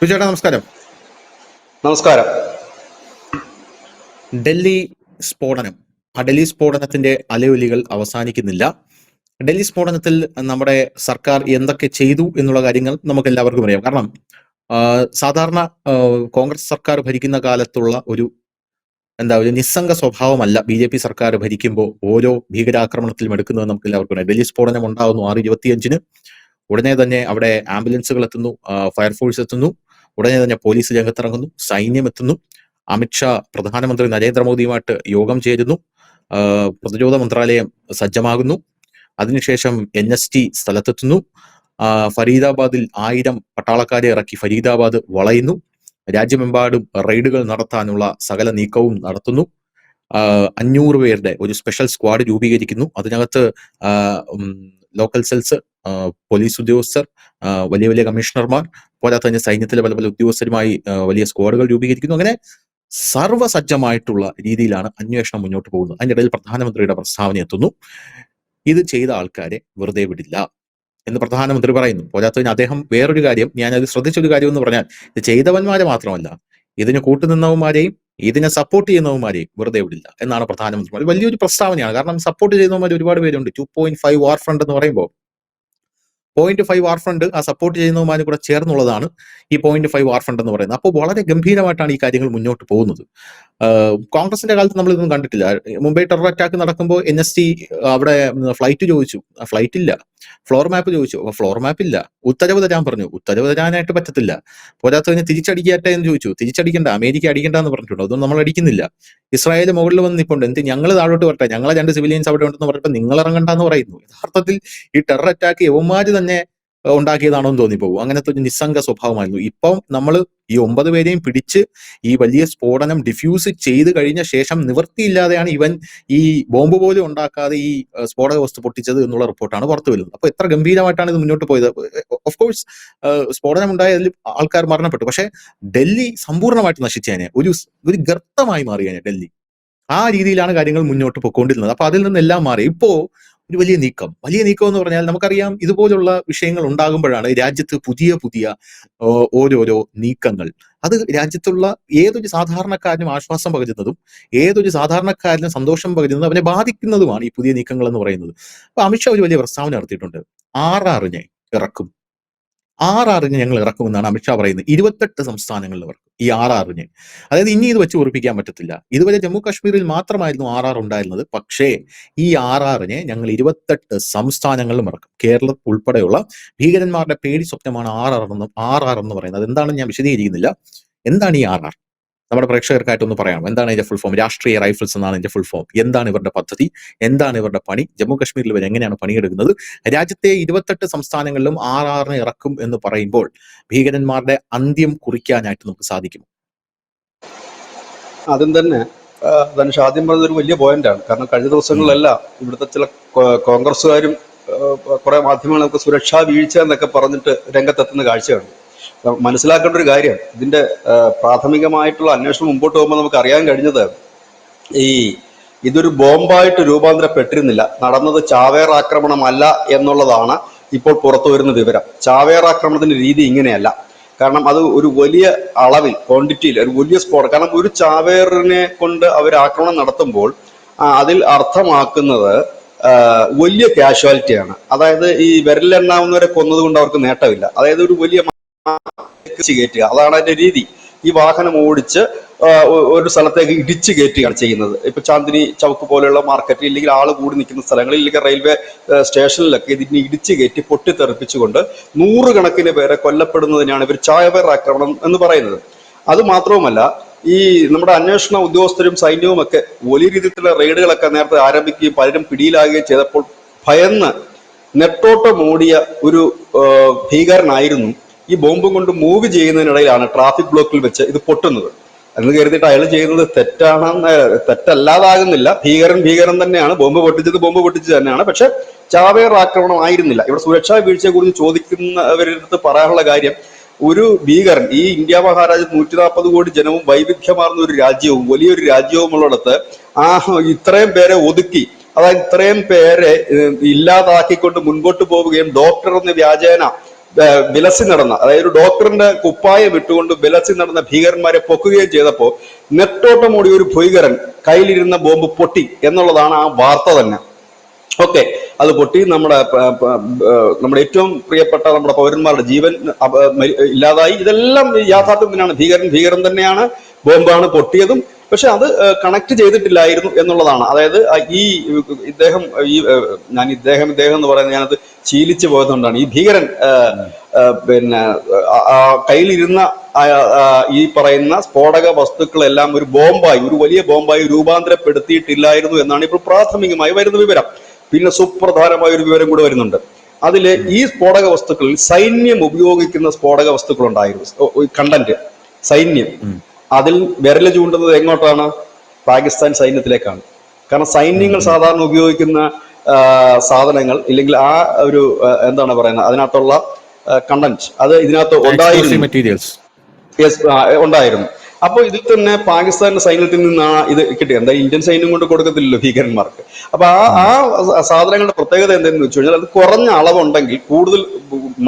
ചേട്ടാ നമസ്കാരം. നമസ്കാരം. ഡൽഹി സ്ഫോടനം, ആ ഡൽഹി സ്ഫോടനത്തിന്റെ അലയൊലികൾ അവസാനിക്കുന്നില്ല. ഡൽഹി സ്ഫോടനത്തിൽ നമ്മുടെ സർക്കാർ എന്തൊക്കെ ചെയ്തു എന്നുള്ള കാര്യങ്ങൾ നമുക്ക് എല്ലാവർക്കും അറിയാം. കാരണം സാധാരണ കോൺഗ്രസ് സർക്കാർ ഭരിക്കുന്ന കാലത്തുള്ള ഒരു നിസ്സംഗ സ്വഭാവമല്ല ബി.ജെ.പി. സർക്കാർ ഭരിക്കുമ്പോൾ ഓരോ ഭീകരാക്രമണത്തിലും എടുക്കുന്നത് നമുക്ക് എല്ലാവർക്കും അറിയാം. ഡൽഹി സ്ഫോടനം ഉണ്ടാകുന്നു 6/25. ഉടനെ തന്നെ അവിടെ ആംബുലൻസുകൾ എത്തുന്നു, ഫയർഫോഴ്സ് എത്തുന്നു, ഉടനെ തന്നെ പോലീസ് രംഗത്തിറങ്ങുന്നു, സൈന്യം എത്തുന്നു. അമിത്ഷാ പ്രധാനമന്ത്രി നരേന്ദ്രമോദിയുമായിട്ട് യോഗം ചേരുന്നു, പ്രതിരോധ മന്ത്രാലയം സജ്ജമാകുന്നു. അതിനുശേഷം NST സ്ഥലത്തെത്തുന്നു. ഫരീദാബാദിൽ 1000 പട്ടാളക്കാരെ ഇറക്കി ഫരീദാബാദ് വളയുന്നു. രാജ്യമെമ്പാടും റെയ്ഡുകൾ നടത്താനുള്ള സകല നീക്കവും നടത്തുന്നു. 500 പേരുടെ ഒരു സ്പെഷ്യൽ സ്ക്വാഡ് രൂപീകരിക്കുന്നു. അതിനകത്ത് ലോക്കൽ സെൽസ്, പോലീസ് ഉദ്യോഗസ്ഥർ, വലിയ വലിയ കമ്മീഷണർമാർ, പോരാത്തതിന് സൈന്യത്തിലെ പല പല ഉദ്യോഗസ്ഥരുമായി വലിയ സ്ക്വാഡുകൾ രൂപീകരിക്കുന്നു. അങ്ങനെ സർവ്വസജ്ജമായിട്ടുള്ള രീതിയിലാണ് അന്വേഷണം മുന്നോട്ട് പോകുന്നത്. അതിനിടയിൽ പ്രധാനമന്ത്രിയുടെ പ്രസ്താവന എത്തുന്നു, ഇത് ചെയ്ത ആൾക്കാരെ വെറുതെ വിടില്ല എന്ന് പ്രധാനമന്ത്രി പറയുന്നു. പോരാത്തതിന് അദ്ദേഹം വേറൊരു കാര്യം, ഞാനത് ശ്രദ്ധിച്ചൊരു കാര്യം എന്ന് പറഞ്ഞാൽ, ഇത് ചെയ്തവന്മാരെ മാത്രമല്ല, ഇതിന് കൂട്ടുനിന്നവന്മാരെയും ഇതിനെ സപ്പോർട്ട് ചെയ്യുന്നവന്മാരെയും വെറുതെ വിടില്ല എന്നാണ് പ്രധാനമന്ത്രി. വലിയൊരു പ്രസ്താവനയാണ്. കാരണം സപ്പോർട്ട് ചെയ്യുന്നവന്മാർ ഒരുപാട് പേരുണ്ട്. 2.5 വാർ ഫ്രണ്ട് എന്ന് പറയുമ്പോൾ 0.5 വാർ ഫ്രണ്ട് ആ സപ്പോർട്ട് ചെയ്യുന്നവന്മാരും കൂടെ ചേർന്നുള്ളതാണ് ഈ 0.5 വാർ ഫ്രണ്ട് എന്ന് പറയുന്നത്. അപ്പോൾ വളരെ ഗംഭീരമായിട്ടാണ് ഈ കാര്യങ്ങൾ മുന്നോട്ട് പോകുന്നത്. കോൺഗ്രസിന്റെ കാലത്ത് നമ്മൾ ഇതൊന്നും കണ്ടിട്ടില്ല. മുംബൈ ടെറർ അറ്റാക്ക് നടക്കുമ്പോൾ NST അവിടെ ഫ്ലൈറ്റ് ചോദിച്ചു, ഫ്ലൈറ്റ് ഇല്ല. ഫ്ലോർ മാപ്പ് ചോദിച്ചു, ഫ്ലോർ മാപ്പ് ഇല്ല. ഉത്തരവ് തരാൻ പറഞ്ഞു, ഉത്തരവ് തരാനായിട്ട് പറ്റത്തില്ല. പോരാത്തതിന് തിരിച്ചടിക്കട്ടെ എന്ന് ചോദിച്ചു, തിരിച്ചടിക്കണ്ട, അമേരിക്ക അടിക്കണ്ട എന്ന് പറഞ്ഞിട്ടുണ്ട്, അതൊന്നും നമ്മൾ അടിക്കുന്നില്ല. ഇസ്രായേൽ മുകളിൽ വന്ന് നിൽപ്പുണ്ട്, എന്ത് ഞങ്ങൾ താഴോട്ട് വരട്ടെ, ഞങ്ങളെ 2 സിവിലിയൻസ് അവിടെ ഉണ്ടെന്ന് പറഞ്ഞപ്പോൾ നിങ്ങൾ ഇറങ്ങണ്ടെന്ന് പറയുന്നു. യഥാർത്ഥത്തിൽ ഈ ടെറർ അറ്റാക്ക് യവന്മാര് തന്നെ ഉണ്ടാക്കിയതാണോ എന്ന് തോന്നിപ്പോകും. അങ്ങനത്തെ ഒരു നിസ്സംഗ സ്വഭാവമായിരുന്നു. ഇപ്പം നമ്മൾ ഈ 9 പേരെയും പിടിച്ച് ഈ വലിയ സ്ഫോടനം ഡിഫ്യൂസ് ചെയ്ത് കഴിഞ്ഞ ശേഷം നിവൃത്തിയില്ലാതെയാണ് ഇവൻ ഈ ബോംബ് പോലും ഉണ്ടാക്കാതെ ഈ സ്ഫോടക വസ്തു പൊട്ടിച്ചത് എന്നുള്ള റിപ്പോർട്ടാണ് പുറത്തു വരുന്നത്. അപ്പൊ എത്ര ഗംഭീരമായിട്ടാണ് ഇത് മുന്നോട്ട് പോയത്. ഓഫ് കോഴ്സ് സ്ഫോടനം ഉണ്ടായതിൽ ആൾക്കാർ മരണപ്പെട്ടു, പക്ഷെ ഡൽഹി സമ്പൂർണ്ണമായിട്ട് നശിച്ചേനെ, ഒരു ഗർത്തമായി മാറിയേനെ ഡൽഹി. ആ രീതിയിലാണ് കാര്യങ്ങൾ മുന്നോട്ട് പോയിക്കൊണ്ടിരുന്നത്. അപ്പൊ അതിൽ നിന്നെല്ലാം മാറി ഇപ്പോ ഒരു വലിയ നീക്കം എന്ന് പറഞ്ഞാൽ, നമുക്കറിയാം ഇതുപോലുള്ള വിഷയങ്ങൾ ഉണ്ടാകുമ്പോഴാണ് രാജ്യത്ത് പുതിയ പുതിയ ഓരോരോ നീക്കങ്ങൾ, അത് രാജ്യത്തുള്ള ഏതൊരു സാധാരണക്കാരനും ആശ്വാസം പകരുന്നതും ഏതൊരു സാധാരണക്കാരനും സന്തോഷം പകരുന്നതും അവനെ ബാധിക്കുന്നതുമാണ് ഈ പുതിയ നീക്കങ്ങൾ എന്ന് പറയുന്നത്. അപ്പൊ അമിത്ഷാ ഒരു വലിയ പ്രസ്താവന നടത്തിയിട്ടുണ്ട്. RRനെ ഇറക്കും, RRനെ ഞങ്ങൾ ഇറക്കുമെന്നാണ് അമിത്ഷാ പറയുന്നത്. 28 സംസ്ഥാനങ്ങളിൽ ഇറക്കും ഈ RRനെ. അതായത് ഇനി ഇത് വെച്ച് ഉറപ്പിക്കാൻ പറ്റത്തില്ല. ഇതുവരെ ജമ്മു കാശ്മീരിൽ മാത്രമായിരുന്നു RR ഉണ്ടായിരുന്നത്. പക്ഷേ ഈ RRനെ ഞങ്ങൾ 28 സംസ്ഥാനങ്ങളിലും ഇറക്കും. കേരളം ഉൾപ്പെടെയുള്ള ഭീകരന്മാരുടെ പേടി സ്വപ്നമാണ് RR എന്ന് പറയുന്നത്. അതെന്താണെന്ന് ഞാൻ വിശദീകരിക്കുന്നില്ല. എന്താണ് ഈ RR? നമ്മുടെ പ്രേക്ഷകർക്കായിട്ടൊന്ന് പറയാം. എന്താണ് ഇതിന്റെ ഫുൾ ഫോം? രാഷ്ട്രീയ റൈഫിൾസ് എന്നാണ് ഇതിന്റെ ഫുൾ ഫോം. എന്താണ് ഇവരുടെ പദ്ധതി? എന്താണ് ഇവരുടെ പണി? ജമ്മു കാശ്മീരിൽ ഇവർ എങ്ങനെയാണ് പണിയെടുക്കുന്നത്? രാജ്യത്തെ 28 സംസ്ഥാനങ്ങളിലും RRനെ ഇറക്കും എന്ന് പറയുമ്പോൾ ഭീകരന്മാരുടെ അന്ത്യം കുറിക്കാനായിട്ട് നമുക്ക് സാധിക്കും. ആദ്യം തന്നെ ധനുഷ് ആദ്യം പറഞ്ഞത് ഒരു വലിയ പോയിന്റാണ്. കാരണം കഴിഞ്ഞ ദിവസങ്ങളിലെല്ലാം ഇവിടുത്തെ ചില കോൺഗ്രസ്സുകാരും കുറെ മാധ്യമങ്ങളൊക്കെ സുരക്ഷാ വീഴ്ച എന്നൊക്കെ പറഞ്ഞിട്ട് രംഗത്തെത്തുന്ന കാഴ്ചയാണ്. മനസ്സിലാക്കേണ്ട ഒരു കാര്യം, ഇതിന്റെ പ്രാഥമികമായിട്ടുള്ള അന്വേഷണം മുമ്പോട്ട് പോകുമ്പോൾ നമുക്ക് അറിയാൻ കഴിഞ്ഞത് ഇതൊരു ബോംബായിട്ട് രൂപാന്തരപ്പെട്ടിരുന്നില്ല. നടന്നത് ചാവേർ ആക്രമണമല്ല എന്നുള്ളതാണ് ഇപ്പോൾ പുറത്തു വരുന്ന വിവരം. ചാവേർ ആക്രമണത്തിന്റെ രീതി ഇങ്ങനെയല്ല. കാരണം അത് ഒരു വലിയ അളവിൽ, ക്വാണ്ടിറ്റിയിൽ ഒരു വലിയ സ്ഫോടനം. കാരണം ഒരു ചാവേറിനെ കൊണ്ട് അവർ ആക്രമണം നടത്തുമ്പോൾ അതിൽ അർത്ഥമാക്കുന്നത് വലിയ കാഷ്വാലിറ്റിയാണ്. അതായത് ഈ വിരലിലെണ്ണാവുന്നവരെ കൊന്നതുകൊണ്ട് അവർക്ക് നേട്ടമില്ല. അതായത് ഒരു വലിയ കയറ്റുക, അതാണ് അതിന്റെ രീതി. ഈ വാഹനം ഓടിച്ച് ഒരു സ്ഥലത്തേക്ക് ഇടിച്ചു കയറ്റുകയാണ് ചെയ്യുന്നത്. ഇപ്പൊ ചാന്ദിനി ചൗക്ക് പോലെയുള്ള മാർക്കറ്റ്, ഇല്ലെങ്കിൽ ആൾ കൂടി നിൽക്കുന്ന സ്ഥലങ്ങളിൽ, ഇല്ലെങ്കിൽ റെയിൽവേ സ്റ്റേഷനിലൊക്കെ ഇതിനെ ഇടിച്ചു കയറ്റി പൊട്ടിത്തെറിപ്പിച്ചുകൊണ്ട് 100 കണക്കിന് പേരെ കൊല്ലപ്പെടുന്നതിനാണ് ഇവർ ചാവേർ ആക്രമണം എന്ന് പറയുന്നത്. അത് മാത്രവുമല്ല, ഈ നമ്മുടെ അന്വേഷണ ഉദ്യോഗസ്ഥരും സൈന്യവും ഒക്കെ വലിയ രീതിയിലുള്ള റെയ്ഡുകളൊക്കെ നേരത്തെ ആരംഭിക്കുകയും പലരും പിടിയിലാകുകയും ചെയ്തപ്പോൾ ഭയന്ന് നെട്ടോട്ടം ഓടിയ ഒരു ഭീകരനായിരുന്നു ഈ ബോംബും കൊണ്ട് മൂവ് ചെയ്യുന്നതിനിടയിലാണ് ട്രാഫിക് ബ്ലോക്കിൽ വെച്ച് ഇത് പൊട്ടുന്നത് എന്ന് കരുതിയിട്ട് അയാൾ ചെയ്യുന്നത് തെറ്റല്ലാതാകുന്നില്ല. ഭീകരൻ തന്നെയാണ്, ബോംബ് പൊട്ടിച്ചത് തന്നെയാണ്. പക്ഷെ ചാവേർ ആക്രമണം ആയിരുന്നില്ല. ഇവിടെ സുരക്ഷാ വീഴ്ചയെ കുറിച്ച് ചോദിക്കുന്നവരുടെ അടുത്ത് പറയാനുള്ള കാര്യം, ഒരു ഭീകരൻ, ഈ ഇന്ത്യ മഹാരാജ്യത്ത് 140 കോടി ജനവും വൈവിധ്യമാർന്ന ഒരു രാജ്യവും വലിയൊരു രാജ്യവും ഉള്ളിടത്ത് ഇത്രയും പേരെ ഒതുക്കി, അതായത് ഇത്രയും പേരെ ഇല്ലാതാക്കിക്കൊണ്ട് മുൻപോട്ട് പോവുകയും ഡോക്ടർ എന്ന വ്യാജേന വിലസി നടന്ന, അതായത് ഒരു ഡോക്ടറിന്റെ കുപ്പായം ഇട്ടുകൊണ്ട് വിലസി നടന്ന ഭീകരന്മാരെ പൊക്കുകയും ചെയ്തപ്പോൾ നെട്ടോട്ടമോടി ഒരു ഭീകരൻ കയ്യിലിരുന്ന ബോംബ് പൊട്ടി എന്നുള്ളതാണ് ആ വാർത്ത തന്നെ. ഓക്കെ, അത് പൊട്ടി നമ്മുടെ ഏറ്റവും പ്രിയപ്പെട്ട നമ്മുടെ പൗരന്മാരുടെ ജീവൻ ഇല്ലാതായി. ഇതെല്ലാം യാഥാർത്ഥ്യം തന്നെയാണ്. ഭീകരൻ തന്നെയാണ്, ബോംബാണ് പൊട്ടിയതും. പക്ഷെ അത് കണക്ട് ചെയ്തിട്ടില്ലായിരുന്നു എന്നുള്ളതാണ്. അതായത് ഈ ഇദ്ദേഹം എന്ന് പറയുന്നത് ഞാനത് ശീലിച്ചു പോയതുകൊണ്ടാണ്. ഈ ഭീകരൻ പിന്നെ കയ്യിലിരുന്ന ഈ പറയുന്ന സ്ഫോടക വസ്തുക്കളെല്ലാം ഒരു വലിയ ബോംബായി രൂപാന്തരപ്പെടുത്തിയിട്ടില്ലായിരുന്നു എന്നാണ് ഇപ്പോൾ പ്രാഥമികമായി വരുന്ന വിവരം. പിന്നെ സുപ്രധാനമായ ഒരു വിവരം കൂടെ വരുന്നുണ്ട്. അതില് ഈ സ്ഫോടക വസ്തുക്കളിൽ സൈന്യം ഉപയോഗിക്കുന്ന സ്ഫോടക വസ്തുക്കൾ ഉണ്ടായിരുന്നു, കണ്ടന്റ് സൈന്യം. അതിൽ വിരല് ചൂണ്ടുന്നത് എങ്ങോട്ടാണ്? പാകിസ്ഥാൻ സൈന്യത്തിലേക്കാണ്. കാരണം സൈന്യങ്ങൾ സാധാരണ ഉപയോഗിക്കുന്ന സാധനങ്ങൾ ഇല്ലെങ്കിൽ ആ ഒരു എന്താണ് പറയുന്നത്, അതിനകത്തുള്ള കണ്ടന്റ് അത് ഇതിനകത്ത് ഉണ്ടായിരുന്നു. അപ്പോൾ ഇതിൽ തന്നെ പാകിസ്ഥാന്റെ സൈന്യത്തിൽ നിന്നാണ് ഇത് കിട്ടിയത്. എന്താ ഇന്ത്യൻ സൈന്യം കൊണ്ട് കൊടുക്കത്തില്ലല്ലോ ഭീകരന്മാർക്ക്. അപ്പൊ ആ സാധനങ്ങളുടെ പ്രത്യേകത എന്തെന്ന് വെച്ച് കഴിഞ്ഞാൽ അത് കുറഞ്ഞ അളവുണ്ടെങ്കിൽ കൂടുതൽ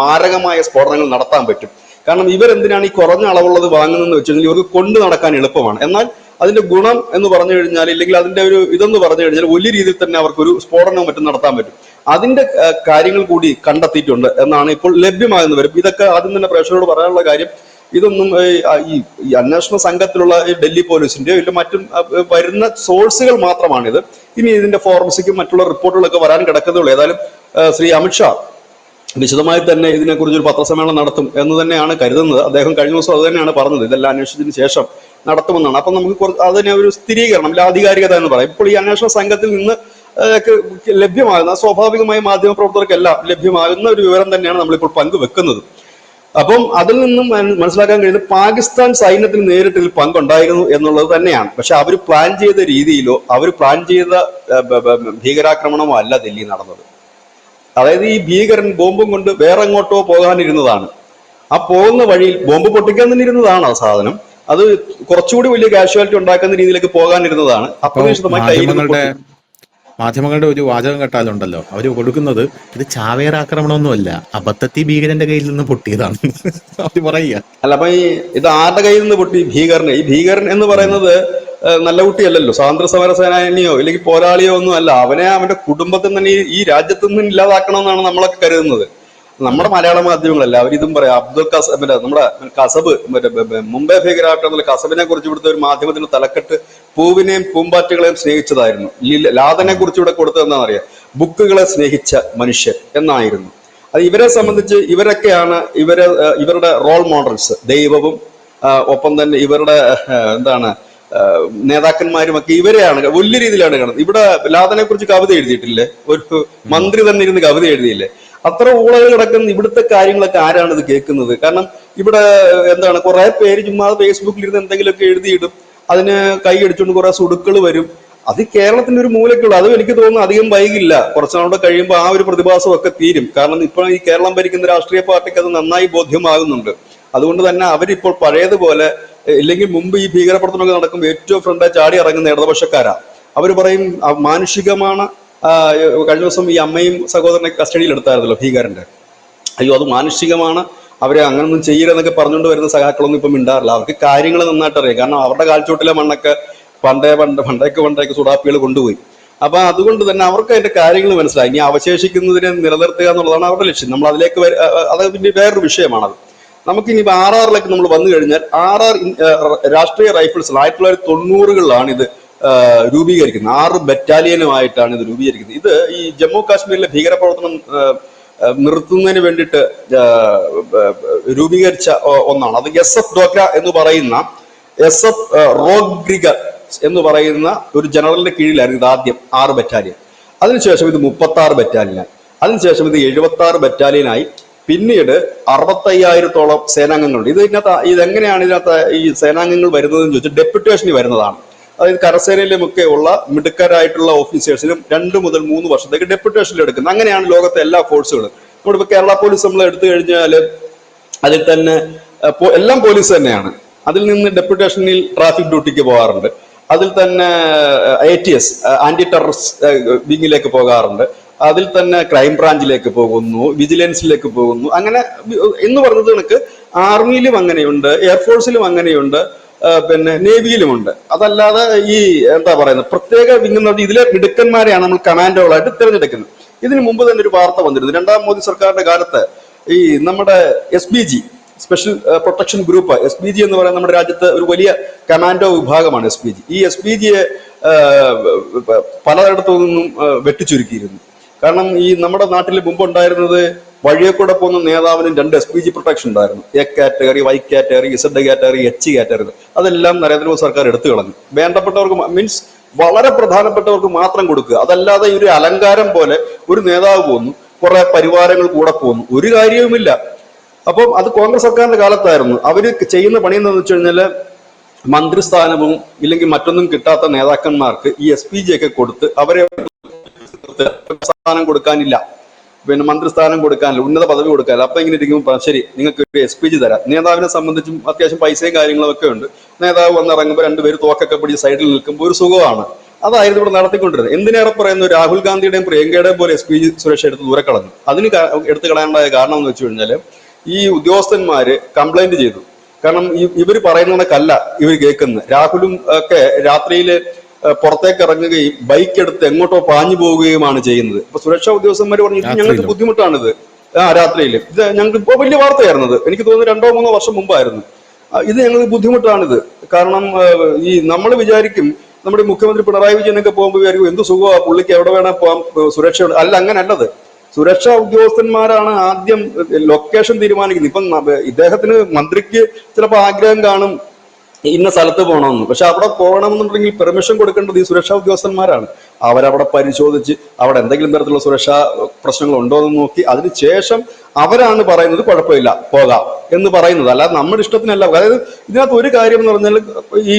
മാരകമായ സ്ഫോടനങ്ങൾ നടത്താൻ പറ്റും. കാരണം ഇവരെന്തിനാണ് ഈ കുറഞ്ഞ അളവുള്ളത് വാങ്ങുന്നതെന്ന് വെച്ച് കഴിഞ്ഞാൽ ഇവർക്ക് കൊണ്ടു നടക്കാൻ എളുപ്പമാണ്. എന്നാൽ അതിന്റെ ഗുണം എന്ന് പറഞ്ഞു കഴിഞ്ഞാൽ, ഇല്ലെങ്കിൽ അതിന്റെ ഒരു ഇതെന്ന് പറഞ്ഞു കഴിഞ്ഞാൽ വലിയ രീതിയിൽ തന്നെ അവർക്ക് ഒരു സ്ഫോടനവും മറ്റും നടത്താൻ പറ്റും. അതിന്റെ കാര്യങ്ങൾ കൂടി കണ്ടെത്തിയിട്ടുണ്ട് എന്നാണ് ഇപ്പോൾ ലഭ്യമാകുന്നവരും. ഇതൊക്കെ ആദ്യം തന്നെ പ്രേക്ഷകരോട് പറയാനുള്ള കാര്യം, ഇതൊന്നും ഈ അന്വേഷണ സംഘത്തിലുള്ള ഡൽഹി പോലീസിന്റെയോ ഇല്ല മറ്റും വരുന്ന സോഴ്സുകൾ മാത്രമാണിത്. ഇനി ഇതിന്റെ ഫോറൻസിക്കും മറ്റുള്ള റിപ്പോർട്ടുകളൊക്കെ വരാൻ കിടക്കുന്നതുള്ളൂ. ഏതായാലും ശ്രീ അമിത്ഷാ വിശദമായി തന്നെ ഇതിനെക്കുറിച്ച് ഒരു പത്രസമ്മേളനം നടത്തും എന്ന് തന്നെയാണ് കരുതുന്നത്. അദ്ദേഹം കഴിഞ്ഞ ദിവസം അത് തന്നെയാണ് പറഞ്ഞത്, ഇതെല്ലാം അന്വേഷിച്ചതിന് ശേഷം നടത്തുമെന്നാണ്. അപ്പം നമുക്ക് അതിനെ ഒരു സ്ഥിരീകരണം ഇല്ല, ആധികാരികത എന്ന് പറയാം. ഇപ്പോൾ ഈ അന്വേഷണ സംഘത്തിൽ നിന്ന് ലഭ്യമാകുന്ന, സ്വാഭാവികമായി മാധ്യമപ്രവർത്തകർക്കെല്ലാം ലഭ്യമാകുന്ന ഒരു വിവരം തന്നെയാണ് നമ്മളിപ്പോൾ പങ്കുവെക്കുന്നത്. അപ്പം അതിൽ നിന്നും മനസ്സിലാക്കാൻ കഴിയുന്നത് പാകിസ്ഥാൻ സൈന്യത്തിന് നേരിട്ട് പങ്കുണ്ടായിരുന്നു എന്നുള്ളത് തന്നെയാണ്. പക്ഷെ അവർ പ്ലാൻ ചെയ്ത രീതിയിലോ അവർ പ്ലാൻ ചെയ്ത ഭീകരാക്രമണമോ അല്ല ഡൽഹി നടന്നത്. അതായത് ഈ ഭീകരൻ ബോംബും കൊണ്ട് വേറെ എങ്ങോട്ടോ പോകാനിരുന്നതാണ്. ആ പോകുന്ന വഴിയിൽ ബോംബ് പൊട്ടിക്കാൻ തന്നെ ഇരുന്നതാണ് ആ സാധനം. അത് കുറച്ചുകൂടി വലിയ കാഷ്വാലിറ്റി ഉണ്ടാക്കുന്ന രീതിയിലേക്ക് പോകാനിരുന്നതാണ്. അപ്രതീക്ഷിതമായി മാധ്യമങ്ങളുടെ ഒരു വാചകം കേട്ടാലുണ്ടല്ലോ, അവര് കൊടുക്കുന്നത് ഇത് ചാവേർ ആക്രമണമൊന്നുമല്ല, അബദ്ധത്തിൽ ഭീകരന്റെ കയ്യിൽ നിന്ന് പൊട്ടിയതാണ് അവര് പറയുക. അല്ല, അപ്പൊ ഇത് ആരുടെ കയ്യിൽ നിന്ന് പൊട്ടി? ഈ ഭീകരൻ എന്ന് പറയുന്നത് നല്ല കുട്ടിയല്ലല്ലോ, സ്വാതന്ത്ര്യ സമര സേനാനിയോ ഇല്ലെങ്കിൽ പോരാളിയോ ഒന്നും അല്ല. അവനെ അവന്റെ കുടുംബത്തിൽ തന്നെ ഈ രാജ്യത്തു നിന്ന് ഇല്ലാതാക്കണമെന്നാണ് നമ്മളൊക്കെ കരുതുന്നത്. നമ്മുടെ മലയാള മാധ്യമങ്ങളല്ല, അവരിതും പറയാം. അബ്ദുൽ നമ്മുടെ കസബ്, മുംബൈ ഭീകരാക്രമണത്തിൽ കസബിനെ കുറിച്ച് ഇവിടുത്തെ ഒരു മാധ്യമത്തിന്റെ തലക്കെട്ട് പൂവിനെയും പൂമ്പാറ്റകളെയും സ്നേഹിച്ചതായിരുന്നു. ലാദനെ കുറിച്ച് ഇവിടെ കൊടുത്തതെന്നാണെന്നറിയാം, ബുക്കുകളെ സ്നേഹിച്ച മനുഷ്യൻ എന്നായിരുന്നു. അത് ഇവരെ സംബന്ധിച്ച് ഇവരൊക്കെയാണ് ഇവരുടെ റോൾ മോഡൽസ്. ദൈവവും ഒപ്പം തന്നെ ഇവരുടെ നേതാക്കന്മാരും ഒക്കെ ഇവരെയാണ് വലിയ രീതിയിലാണ് കാണുന്നത്. ഇവിടെ ലാദനെ കുറിച്ച് കവിത എഴുതിയിട്ടില്ലേ? ഒരു മന്ത്രി തന്നെ ഇരുന്ന് കവിത എഴുതിയില്ലേ? അത്ര ഊളകൾ കിടക്കുന്ന ഇവിടുത്തെ കാര്യങ്ങളൊക്കെ ആരാണ് ഇത് കേൾക്കുന്നത്? കാരണം ഇവിടെ കുറെ പേര് ചുമ്മാ ഫേസ്ബുക്കിൽ ഇരുന്ന് എന്തെങ്കിലുമൊക്കെ എഴുതിയിടും, അതിന് കൈ അടിച്ചുകൊണ്ട് കുറെ സുടുക്കൾ വരും. അത് കേരളത്തിന്റെ ഒരു മൂലക്കുള്ളൂ. അതും എനിക്ക് തോന്നുന്നു അധികം വൈകില്ല, കുറച്ചുനാളോടെ കഴിയുമ്പോൾ ആ ഒരു പ്രതിഭാസം ഒക്കെ തീരും. കാരണം ഇപ്പോൾ ഈ കേരളം ഭരിക്കുന്ന രാഷ്ട്രീയ പാർട്ടിക്ക് അത് നന്നായി ബോധ്യമാകുന്നുണ്ട്. അതുകൊണ്ട് തന്നെ അവരിപ്പോൾ പഴയതുപോലെ, ഇല്ലെങ്കിൽ മുമ്പ് ഈ ഭീകരപ്രവർത്തനമൊക്കെ നടക്കുമ്പോൾ ഏറ്റവും ഫ്രണ്ടായി ചാടി ഇറങ്ങുന്ന ഇടതുപക്ഷക്കാരാ. അവർ പറയും മാനുഷികമാണ്. കഴിഞ്ഞ ദിവസം ഈ അമ്മയും സഹോദരനെ കസ്റ്റഡിയിൽ എടുത്തായിരുന്നല്ലോ ഭീകരന്റെ. അയ്യോ അത് മാനുഷികമാണ്, അവരെ അങ്ങനൊന്നും ചെയ്യരുതെന്നൊക്കെ പറഞ്ഞുകൊണ്ട് വരുന്ന സഖാക്കളൊന്നും ഇപ്പം മിണ്ടാറില്ല. അവർക്ക് കാര്യങ്ങൾ നന്നായിട്ട് അറിയാം. കാരണം അവരുടെ കാൽച്ചോട്ടിലെ മണ്ണൊക്കെ പണ്ടേക്ക് സുഡാപ്പികൾ കൊണ്ടുപോയി. അപ്പൊ അതുകൊണ്ട് തന്നെ അവർക്ക് അതിന്റെ കാര്യങ്ങൾ മനസ്സിലായി. ഇനി അവശേഷിക്കുന്നതിനെ നിലനിർത്തുക എന്നുള്ളതാണ് അവരുടെ ലക്ഷ്യം. നമ്മൾ അതിലേക്ക് അത് പിന്നെ വേറൊരു വിഷയമാണത്. നമുക്കിനി RR നമ്മൾ വന്നു കഴിഞ്ഞാൽ, RR രാഷ്ട്രീയ റൈഫിൾസ് 1990-കളിലാണ് ഇത് രൂപീകരിക്കുന്നത്. 6 ബറ്റാലിയനുമായിട്ടാണ് ഇത് രൂപീകരിക്കുന്നത്. ഇത് ഈ ജമ്മു കാശ്മീരിലെ ഭീകരപ്രവർത്തനം നിർത്തുന്നതിന് വേണ്ടിയിട്ട് രൂപീകരിച്ച ഒന്നാണ്. അത് SF ഡോഗ്ര എന്ന് പറയുന്ന SF റോഡ്രിഗസ് എന്ന് പറയുന്ന ഒരു ജനറലിന്റെ കീഴിലായിരുന്നു ഇത് ആദ്യം 6 ബറ്റാലിയൻ. അതിനുശേഷം ഇത് 36 ബറ്റാലിയനായി. അതിനുശേഷം ഇത് 76 ബറ്റാലിയനായി. പിന്നീട് 65,000-ഓളം സേനാംഗങ്ങളുണ്ട്. ഇതെങ്ങനെയാണ് ഇതിനകത്ത് ഈ സേനാംഗങ്ങൾ വരുന്നതെന്ന് ചോദിച്ചാൽ ഡെപ്യൂട്ടേഷനിൽ വരുന്നതാണ്. അതായത് കരസേനയിലും ഒക്കെ ഉള്ള മിടുക്കരായിട്ടുള്ള ഓഫീസേഴ്സിനും 2 മുതൽ 3 വർഷത്തേക്ക് ഡെപ്യൂട്ടേഷനിൽ എടുക്കുന്നത്. അങ്ങനെയാണ് ലോകത്തെ എല്ലാ ഫോഴ്സുകളും. നമ്മളിപ്പോ കേരള പോലീസ് നമ്മൾ എടുത്തു കഴിഞ്ഞാൽ അതിൽ തന്നെ എല്ലാം പോലീസ് തന്നെയാണ്. അതിൽ നിന്ന് ഡെപ്യൂട്ടേഷനിൽ ട്രാഫിക് ഡ്യൂട്ടിക്ക് പോകാറുണ്ട്. അതിൽ തന്നെ ATS ആന്റി ടെററിസ്റ്റ് വിങ്ങിലേക്ക് പോകാറുണ്ട്. അതിൽ തന്നെ ക്രൈം ബ്രാഞ്ചിലേക്ക് പോകുന്നു, വിജിലൻസിലേക്ക് പോകുന്നു. അങ്ങനെ എന്ന് പറഞ്ഞത് കണക്ക് ആർമിയിലും അങ്ങനെയുണ്ട്, എയർഫോഴ്സിലും അങ്ങനെയുണ്ട്, പിന്നെ നേവിയിലുമുണ്ട്. അതല്ലാതെ ഈ എന്താ പറയുന്നത് പ്രത്യേക വിങ്ങുന്നത് ഇതിലെ മിടുക്കന്മാരെയാണ് നമ്മൾ കമാൻഡോകളായിട്ട് തിരഞ്ഞെടുക്കുന്നത്. ഇതിനു മുമ്പ് തന്നെ ഒരു വാർത്ത വന്നിരുന്നു. 2ാം മോദി സർക്കാരിന്റെ കാലത്ത് ഈ നമ്മുടെ SPG, special protection group, SPG എന്ന് പറയുന്നത് നമ്മുടെ രാജ്യത്ത് ഒരു വലിയ കമാൻഡോ വിഭാഗമാണ് SPG. ഈ SPGയെ പലയിടത്തു നിന്നും വെട്ടിച്ചുരുക്കിയിരുന്നു. കാരണം ഈ നമ്മുടെ നാട്ടിൽ മുമ്പ് ഉണ്ടായിരുന്നത് വഴിയെ കൂടെ പോകുന്ന നേതാവിനും 2 SPG പ്രൊട്ടക്ഷൻ ഉണ്ടായിരുന്നു. A category, Y category, Z category, H category. അതെല്ലാം നരേന്ദ്രമോദി സർക്കാർ എടുത്തു കളഞ്ഞു. വേണ്ടപ്പെട്ടവർക്ക് മീൻസ് വളരെ പ്രധാനപ്പെട്ടവർക്ക് മാത്രം കൊടുക്കുക. അതല്ലാതെ ഈ ഒരു അലങ്കാരം പോലെ ഒരു നേതാവ് പോകുന്നു, കുറെ പരിവാരങ്ങൾ കൂടെ പോകുന്നു, ഒരു കാര്യവുമില്ല. അപ്പം അത് കോൺഗ്രസ് സർക്കാരിന്റെ കാലത്തായിരുന്നു. അവര് ചെയ്യുന്ന പണി എന്താണെന്ന് വെച്ച് കഴിഞ്ഞാല് മന്ത്രിസ്ഥാനവും ഇല്ലെങ്കിൽ മറ്റൊന്നും കിട്ടാത്ത നേതാക്കന്മാർക്ക് ഈ SPG ഒക്കെ കൊടുത്ത് അവരെ സ്ഥാനം കൊടുക്കാനില്ല, പിന്നെ മന്ത്രിസ്ഥാനം കൊടുക്കാനില്ല, ഉന്നത പദവി കൊടുക്കാനില്ല. അപ്പൊ ഇങ്ങനെ ഇരിക്കുമ്പോൾ ശരി നിങ്ങൾക്ക് ഒരു SPG തരാം. നേതാവിനെ സംബന്ധിച്ചും അത്യാവശ്യം പൈസയും കാര്യങ്ങളും ഒക്കെ ഉണ്ട്. നേതാവ് വന്നിറങ്ങുമ്പോൾ 2 പേര് തോക്കൊക്കെ പിടിച്ച് സൈഡിൽ നിൽക്കുമ്പോൾ ഒരു സുഖമാണ്. അതായിരുന്നു ഇവിടെ നടത്തിക്കൊണ്ടിരുന്നത്. എന്തിനേറെ പറയുന്നു, രാഹുൽ ഗാന്ധിയുടെയും പ്രിയങ്കയുടെയും പോലെ SPG സുരക്ഷ എടുത്ത് ദൂരെ കളഞ്ഞു. അതിന് എടുത്തു കളയാനുണ്ടായ കാരണം എന്ന് വെച്ച് കഴിഞ്ഞാല് ഈ ഉദ്യോഗസ്ഥന്മാര് കംപ്ലൈന്റ് ചെയ്തു. കാരണം ഇവര് പറയുന്നതൊക്കെയല്ല ഇവർ കേൾക്കുന്നത്. രാഹുലും ഒക്കെ രാത്രിയില് പുറത്തേക്ക് ഇറങ്ങുകയും ബൈക്ക് എടുത്ത് എങ്ങോട്ടോ പാഞ്ഞു പോവുകയുമാണ് ചെയ്യുന്നത്. അപ്പൊ സുരക്ഷാ ഉദ്യോഗസ്ഥന്മാർ പറഞ്ഞു ഇത് ഞങ്ങൾക്ക് ബുദ്ധിമുട്ടാണിത്. രാത്രിയിൽ ഇത് ഞങ്ങൾക്ക് ഇപ്പോൾ വലിയ വാർത്തയായിരുന്നത്. എനിക്ക് തോന്നുന്നു 2-3 വർഷം മുമ്പായിരുന്നു. ഇത് ഞങ്ങൾക്ക് ബുദ്ധിമുട്ടാണിത്. കാരണം ഈ നമ്മൾ വിചാരിക്കും നമ്മുടെ മുഖ്യമന്ത്രി പിണറായി വിജയനൊക്കെ പോകുമ്പോൾ വിചാരിക്കും എന്ത് സുഖമാണ് പുള്ളിക്ക് എവിടെ വേണേൽ പോകാം, സുരക്ഷ അല്ല. അങ്ങനല്ലത്. സുരക്ഷാ ഉദ്യോഗസ്ഥന്മാരാണ് ആദ്യം ലൊക്കേഷൻ തീരുമാനിക്കുന്നത്. ഇപ്പം ഇദ്ദേഹത്തിന് മന്ത്രിക്ക് ചിലപ്പോൾ ആഗ്രഹം കാണും ഇന്ന സ്ഥലത്ത് പോകണമെന്ന്. പക്ഷെ അവിടെ പോകണമെന്നുണ്ടെങ്കിൽ പെർമിഷൻ കൊടുക്കേണ്ടത് ഈ സുരക്ഷാ ഉദ്യോഗസ്ഥന്മാരാണ്. അവരവിടെ പരിശോധിച്ച് അവിടെ എന്തെങ്കിലും തരത്തിലുള്ള സുരക്ഷാ പ്രശ്നങ്ങൾ ഉണ്ടോ എന്ന് നോക്കി അതിനുശേഷം അവരാണ് പറയുന്നത് കുഴപ്പമില്ല പോകാം എന്ന് പറയുന്നത്. അല്ലാതെ നമ്മുടെ ഇഷ്ടത്തിനല്ല. അതായത് ഇതിനകത്ത് ഒരു കാര്യം എന്ന് പറഞ്ഞാൽ ഈ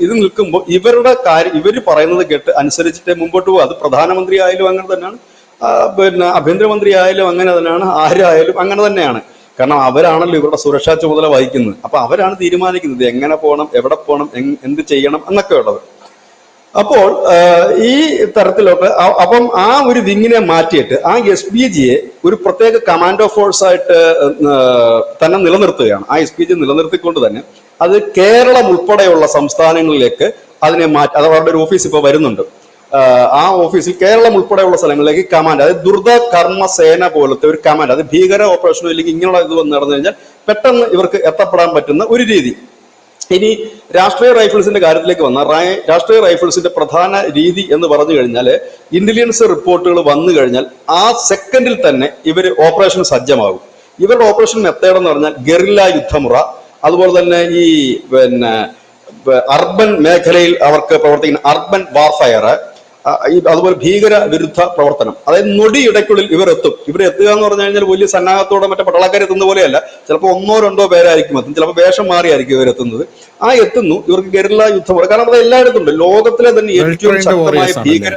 ഇത് നിൽക്കുമ്പോൾ ഇവരുടെ കാര്യം ഇവർ പറയുന്നത് കേട്ട് അനുസരിച്ചിട്ട് മുമ്പോട്ട് പോകും. അത് പ്രധാനമന്ത്രി ആയാലും അങ്ങനെ തന്നെയാണ്, പിന്നെ ആഭ്യന്തരമന്ത്രി ആയാലും അങ്ങനെ തന്നെയാണ്, ആരായാലും അങ്ങനെ തന്നെയാണ്. കാരണം അവരാണല്ലോ ഇവരുടെ സുരക്ഷാ ചുമതല വഹിക്കുന്നത്. അപ്പൊ അവരാണ് തീരുമാനിക്കുന്നത് എങ്ങനെ പോകണം, എവിടെ പോകണം, എന്ത് ചെയ്യണം എന്നൊക്കെ ഉള്ളത്. അപ്പോൾ ഈ തരത്തിലൊക്കെ അപ്പം ആ ഒരു വിങ്ങിനെ മാറ്റിയിട്ട് ആ SPGയെ ഒരു പ്രത്യേക കമാൻഡോ ഫോഴ്സ് ആയിട്ട് തന്നെ നിലനിർത്തുകയാണ്. ആ SPG നിലനിർത്തിക്കൊണ്ട് തന്നെ അത് കേരളം ഉൾപ്പെടെയുള്ള സംസ്ഥാനങ്ങളിലേക്ക് അതിനെ മാറ്റി. അത് അവരുടെ ഒരു ഓഫീസ് ഇപ്പോൾ വരുന്നുണ്ട്. ആ ഓഫീസിൽ കേരളം ഉൾപ്പെടെയുള്ള സ്ഥലങ്ങളിലേക്ക് കമാൻഡ്, അതായത് ദ്രുത കർമ്മ സേന പോലത്തെ ഒരു കമാൻഡ്, അത് ഭീകര ഓപ്പറേഷനോ ഇല്ലെങ്കിൽ ഇങ്ങനെയുള്ള ഇത് വന്ന് നടന്നു കഴിഞ്ഞാൽ പെട്ടെന്ന് ഇവർക്ക് എത്തപ്പെടാൻ പറ്റുന്ന ഒരു രീതി. ഇനി രാഷ്ട്രീയ റൈഫിൾസിന്റെ കാര്യത്തിലേക്ക് വന്ന രാഷ്ട്രീയ റൈഫിൾസിന്റെ പ്രധാന രീതി എന്ന് പറഞ്ഞു കഴിഞ്ഞാൽ ഇന്റലിജൻസ് റിപ്പോർട്ടുകൾ വന്നു കഴിഞ്ഞാൽ ആ സെക്കൻഡിൽ തന്നെ ഇവർ ഓപ്പറേഷൻ സജ്ജമാകും. ഇവരുടെ ഓപ്പറേഷൻ മെത്തേഡ് എന്ന് പറഞ്ഞാൽ ഗറില്ല യുദ്ധമുറ, അതുപോലെ തന്നെ ഈ പിന്നെ അർബൻ മേഖലയിൽ അവർക്ക് പ്രവർത്തിക്കുന്ന അർബൻ വാർഫയർ, അതുപോലെ ഭീകര വിരുദ്ധ പ്രവർത്തനം. അതായത് നൊടിയിടയ്ക്കുള്ളിൽ ഇവർ എത്തും. ഇവർ എത്തുക എന്ന് പറഞ്ഞു കഴിഞ്ഞാൽ വലിയ സന്നാഹത്തോടെ മറ്റേ പട്ടാളക്കാർ എത്തുന്ന പോലെയല്ല. ചിലപ്പോൾ 1-2 പേരായിരിക്കും എത്തും, ചിലപ്പോൾ വേഷം മാറിയായിരിക്കും ഇവർ എത്തുന്നത്. ആ എത്തുന്നു ഇവർക്ക് ഗറില്ല യുദ്ധം. കാരണം അത് എല്ലായിടത്തും ഉണ്ട്. ലോകത്തിലെ തന്നെ ഏറ്റവും ശക്തമായ ഭീകര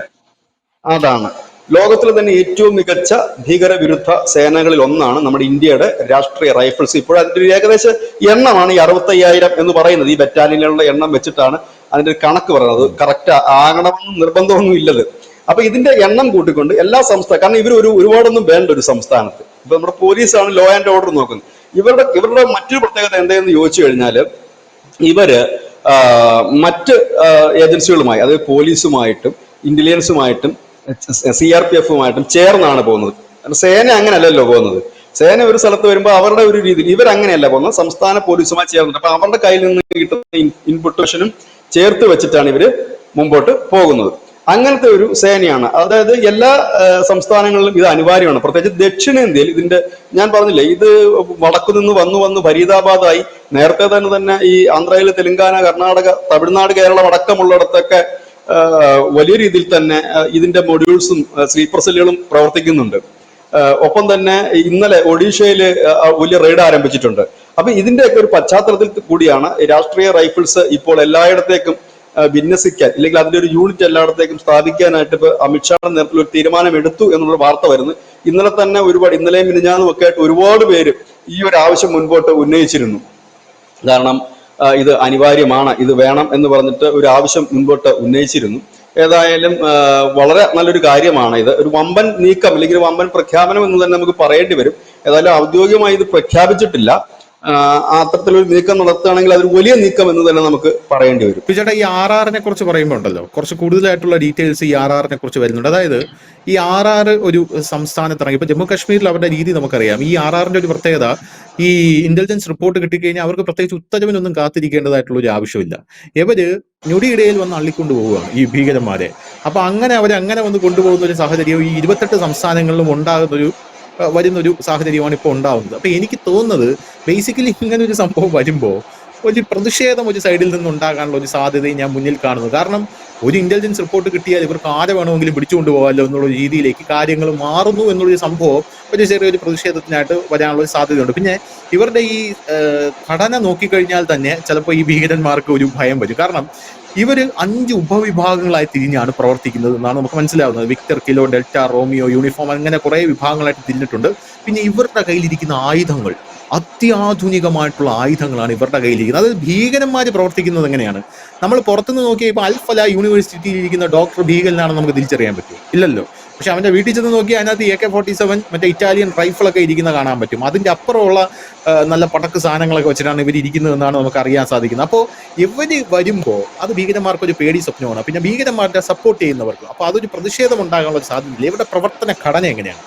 അതാണ് ലോകത്തിലെ തന്നെ ഏറ്റവും മികച്ച ഭീകരവിരുദ്ധ സേനകളിൽ ഒന്നാണ് നമ്മുടെ ഇന്ത്യയുടെ രാഷ്ട്രീയ റൈഫിൾസ്. ഇപ്പോൾ അതിന്റെ ഒരു ഏകദേശ എണ്ണമാണ് ഈ 65,000 എന്ന് പറയുന്നത്. ഈ ബറ്റാലിയനുകളുടെ എണ്ണം വെച്ചിട്ടാണ് അതിന്റെ ഒരു കണക്ക് പറയുന്നത്. കറക്റ്റ് ആകണമെന്നും നിർബന്ധമൊന്നും ഇല്ലത്. അപ്പൊ ഇതിന്റെ എണ്ണം കൂട്ടിക്കൊണ്ട് എല്ലാ സംസ്ഥാനം, കാരണം ഇവർ ഒരുപാടൊന്നും വേണ്ട ഒരു സംസ്ഥാനത്ത്. ഇപ്പൊ നമ്മുടെ പോലീസാണ് ലോ ആൻഡ് ഓർഡർ നോക്കുന്നത്. ഇവരുടെ മറ്റൊരു പ്രത്യേകത എന്താണെന്ന് ചോദിച്ചു കഴിഞ്ഞാൽ ഇവര് മറ്റ് ഏജൻസികളുമായി, അതായത് പോലീസുമായിട്ടും ഇന്റലിജൻസുമായിട്ടും CRPF-ഉമായിട്ടും ചേർന്നാണ് പോകുന്നത്. സേന അങ്ങനെയല്ലല്ലോ പോകുന്നത്. സേന ഒരു സ്ഥലത്ത് വരുമ്പോൾ അവരുടെ ഒരു രീതിയിൽ ഇവരങ്ങനെയല്ല പോകുന്നത്, സംസ്ഥാന പോലീസുമായി ചേർന്നിട്ട്. അപ്പൊ അവരുടെ കയ്യിൽ നിന്ന് കിട്ടുന്ന ഇൻപുട്ടേഷനും ചേർത്ത് വെച്ചിട്ടാണ് ഇവര് മുമ്പോട്ട് പോകുന്നത്. അങ്ങനത്തെ ഒരു സേനയാണ്. അതായത് എല്ലാ സംസ്ഥാനങ്ങളിലും ഇത് അനിവാര്യമാണ്. പ്രത്യേകിച്ച് ദക്ഷിണേന്ത്യയിൽ ഇതിന്റെ ഞാൻ പറഞ്ഞില്ലേ, ഇത് വടക്കുനിന്ന് വന്ന് ഫരീദാബാദായി. നേരത്തെ തന്നെ ഈ ആന്ധ്രയിൽ, തെലങ്കാന, കർണാടക, തമിഴ്നാട്, കേരളം അടക്കമുള്ളിടത്തൊക്കെ വലിയ രീതിയിൽ തന്നെ ഇതിന്റെ മൊഡ്യൂൾസും സ്ലീപ്പർ സെല്ലുകളും പ്രവർത്തിക്കുന്നുണ്ട്. ഒപ്പം തന്നെ ഇന്നലെ ഒഡീഷയില് വലിയ റെയ്ഡ് ആരംഭിച്ചിട്ടുണ്ട്. അപ്പൊ ഇതിന്റെയൊക്കെ ഒരു പശ്ചാത്തലത്തിൽ കൂടിയാണ് രാഷ്ട്രീയ റൈഫിൾസ് ഇപ്പോൾ എല്ലായിടത്തേക്കും വിന്യസിക്കാൻ, ഇല്ലെങ്കിൽ അതിന്റെ ഒരു യൂണിറ്റ് എല്ലായിടത്തേക്കും സ്ഥാപിക്കാനായിട്ട് ഇപ്പൊ അമിത്ഷായുടെ നേതൃത്വത്തിൽ ഒരു തീരുമാനം എടുത്തു എന്നുള്ള വാർത്ത വരുന്നു. ഇന്നലെ തന്നെ ഇന്നലെയും മിനിഞ്ഞാന്നും ഒക്കെ ആയിട്ട് ഒരുപാട് പേര് ഈ ഒരു ആവശ്യം മുൻപോട്ട് ഉന്നയിച്ചിരുന്നു. കാരണം ഇത് അനിവാര്യമാണ്, ഇത് വേണം എന്ന് പറഞ്ഞിട്ട് ഒരു ആവശ്യം മുൻപോട്ട് ഉന്നയിച്ചിരുന്നു. ഏതായാലും വളരെ നല്ലൊരു കാര്യമാണ് ഇത്. ഒരു വമ്പൻ നീക്കം അല്ലെങ്കിൽ ഒരു വമ്പൻ പ്രഖ്യാപനം എന്ന് തന്നെ നമുക്ക് പറയേണ്ടി വരും. ഏതായാലും ഔദ്യോഗികമായി ഇത് പ്രഖ്യാപിച്ചിട്ടില്ല. അത്തരത്തിലൊരു നീക്കം നടത്തുകയാണെങ്കിൽ അതൊരു വലിയ നീക്കം എന്ന് തന്നെ നമുക്ക് പറയേണ്ടി വരും. ചേട്ടാ, ഈ RR കുറിച്ച് പറയുമ്പോൾ ഉണ്ടല്ലോ, കുറച്ച് കൂടുതലായിട്ടുള്ള ഡീറ്റെയിൽസ് ഈ RR കുറിച്ച് വരുന്നുണ്ട്. അതായത് ഈ RR ഒരു സംസ്ഥാനത്ത് ഇറങ്ങി, ഇപ്പൊ ജമ്മു കാശ്മീരിൽ അവരുടെ രീതി നമുക്കറിയാം. ഈ RR ഒരു പ്രത്യേകത, ഈ ഇന്റലിജൻസ് റിപ്പോർട്ട് കിട്ടിക്കഴിഞ്ഞാൽ അവർക്ക് പ്രത്യേകിച്ച് ഉത്തരവിനൊന്നും കാത്തിരിക്കേണ്ടതായിട്ടുള്ള ഒരു ആവശ്യമില്ല. ഇവര് ഞൊടിയിടയിൽ വന്ന് അള്ളിക്കൊണ്ടു പോവുകയാണ് ഈ ഭീകരന്മാരെ. അപ്പൊ അങ്ങനെ അവരെ വന്ന് കൊണ്ടുപോകുന്ന ഒരു സാഹചര്യം ഈ 28 സംസ്ഥാനങ്ങളിലും വരുന്നൊരു സാഹചര്യമാണ് ഇപ്പോൾ ഉണ്ടാവുന്നത്. അപ്പൊ എനിക്ക് തോന്നുന്നത് ബേസിക്കലി ഇങ്ങനെ ഒരു സംഭവം വരുമ്പോൾ ഒരു പ്രതിഷേധം ഒരു സൈഡിൽ നിന്ന് ഉണ്ടാകാനുള്ള ഒരു സാധ്യതയും ഞാൻ മുന്നിൽ കാണുന്നു. കാരണം ഒരു ഇന്റലിജൻസ് റിപ്പോർട്ട് കിട്ടിയാൽ ഇവർക്ക് ആരെ വേണമെങ്കിലും പിടിച്ചുകൊണ്ട് പോകാമല്ലോ എന്നുള്ള രീതിയിലേക്ക് കാര്യങ്ങൾ മാറുന്നു എന്നുള്ളൊരു സംഭവം ഒരു ചെറിയൊരു പ്രതിഷേധത്തിനായിട്ട് വരാനുള്ള ഒരു സാധ്യതയുണ്ട്. പിന്നെ ഇവരുടെ ഈ ഘടന നോക്കിക്കഴിഞ്ഞാൽ തന്നെ ചിലപ്പോൾ ഈ ഭീകരന്മാർക്ക് ഒരു ഭയം വരും. കാരണം ഇവര് 5 ഉപവിഭാഗങ്ങളായി തിരിഞ്ഞാണ് പ്രവർത്തിക്കുന്നത് എന്നാണ് നമുക്ക് മനസ്സിലാവുന്നത്. Victor, kilo, delta, Romeo, uniform, അങ്ങനെ കുറെ വിഭാഗങ്ങളായിട്ട് തിരിഞ്ഞിട്ടുണ്ട്. പിന്നെ ഇവരുടെ കയ്യിലിരിക്കുന്ന ആയുധങ്ങൾ അത്യാധുനികമായിട്ടുള്ള ആയുധങ്ങളാണ് ഇവരുടെ കയ്യിലിരിക്കുന്നത്. അത് ഭീകരന്മാർ പ്രവർത്തിക്കുന്നത് എങ്ങനെയാണ്? നമ്മൾ പുറത്തുനിന്ന് നോക്കിയാൽ ഇപ്പൊ അൽഫല യൂണിവേഴ്സിറ്റിയിൽ ഇരിക്കുന്ന ഡോക്ടർ ഭീകരനാണെന്ന് നമുക്ക് തിരിച്ചറിയാൻ പറ്റും? ഇല്ലല്ലോ. പക്ഷെ അവന്റെ വീട്ടിൽ ചെന്ന് നോക്കിയാൽ അതിനകത്ത് AK-47 മറ്റേ ഇറ്റാലിയൻ റൈഫിളൊക്കെ ഇരിക്കുന്ന കാണാൻ പറ്റും. അതിന്റെ അപ്പുറമുള്ള നല്ല പടക്ക് സാധനങ്ങളൊക്കെ വെച്ചിട്ടാണ് ഇവർ ഇരിക്കുന്നതെന്നാണ് നമുക്ക് അറിയാൻ സാധിക്കുന്നത്. അപ്പോൾ ഇവര് വരുമ്പോൾ അത് ഭീകരന്മാർക്ക് ഒരു പേടി സ്വപ്നമാണ്. പിന്നെ ഭീകരന്മാരുടെ സപ്പോർട്ട് ചെയ്യുന്നവർക്ക് അപ്പൊ അതൊരു പ്രതിഷേധം ഉണ്ടാകാനുള്ള ഒരു സാധ്യതയില്ല. ഇവരുടെ പ്രവർത്തന ഘടന എങ്ങനെയാണ്?